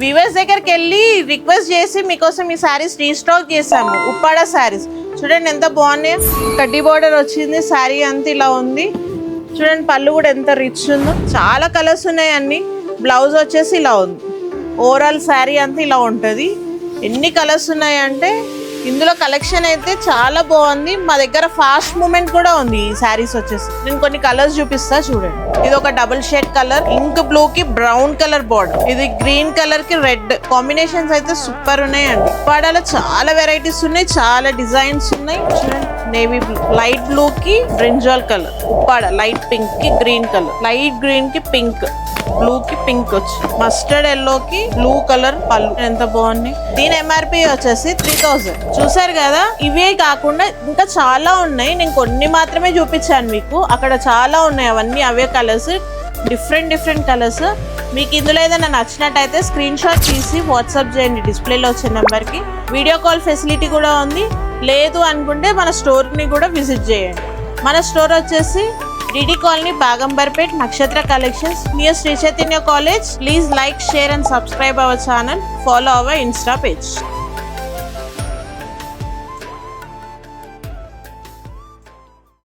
Viewers దగ్గరికి వెళ్ళి request చేసి మీకోసం ఈ శారీస్ రీస్టాక్ చేసాము. ఉప్పాడ శారీస్ చూడండి ఎంత బాగున్నాయో. కడ్డీ బోర్డర్ వచ్చింది, శారీ అంతా ఇలా ఉంది. చూడండి పళ్ళు కూడా ఎంత రిచ్ ఉందో. చాలా కలర్స్ ఉన్నాయి అన్ని. బ్లౌజ్ వచ్చేసి ఇలా ఉంది. ఓవరాల్ శారీ అంతా ఇలా ఉంటుంది. ఎన్ని కలర్స్ ఉన్నాయంటే ఇందులో కలెక్షన్ అయితే చాలా బాగుంది. మా దగ్గర ఫాస్ట్ మూమెంట్ కూడా ఉంది ఈ శారీస్ వచ్చేసి. నేను కొన్ని కలర్స్ చూపిస్తా చూడండి. ఇది ఒక double shade colour, ink blue కి బ్రౌన్ కలర్ బార్డర్, ఇది గ్రీన్ కలర్ కి రెడ్. కాంబినేషన్స్ అయితే సూపర్ ఉన్నాయండి. ఉప్పాడలో చాలా వెరైటీస్ ఉన్నాయి, చాలా డిజైన్స్ ఉన్నాయి. చూడండి నేవీ బ్లూ, లైట్ బ్లూ కి brinjal colour, Uppada light pink కి గ్రీన్ కలర్, లైట్ గ్రీన్ కి పింక్, బ్లూ కి పింక్ వచ్చి, మస్టర్డ్ ఎల్లో కి బ్లూ కలర్ పళ్ళు ఎంత బాగుంది. దీని ఎంఆర్పి వచ్చేసి 3000. చూసారు కదా, ఇవే కాకుండా ఇంకా చాలా ఉన్నాయి. నేను కొన్ని మాత్రమే చూపించాను మీకు. అక్కడ చాలా ఉన్నాయి, అవన్నీ అవే కలర్స్, డిఫరెంట్ కలర్స్. మీకు ఇందులో ఏదైనా నచ్చినట్టయితే స్క్రీన్ షాట్ తీసి వాట్సాప్ చేయండి డిస్ప్లేలో వచ్చే నెంబర్కి. వీడియో కాల్ ఫెసిలిటీ కూడా ఉంది. లేదు అనుకుంటే మన స్టోర్ని కూడా విజిట్ చేయండి. మన స్టోర్ వచ్చేసి DD Colony, Bagambarpet, Nakshatra Collections, near Sri Chaitanya College. Please like, share and subscribe our channel. Follow our Insta page.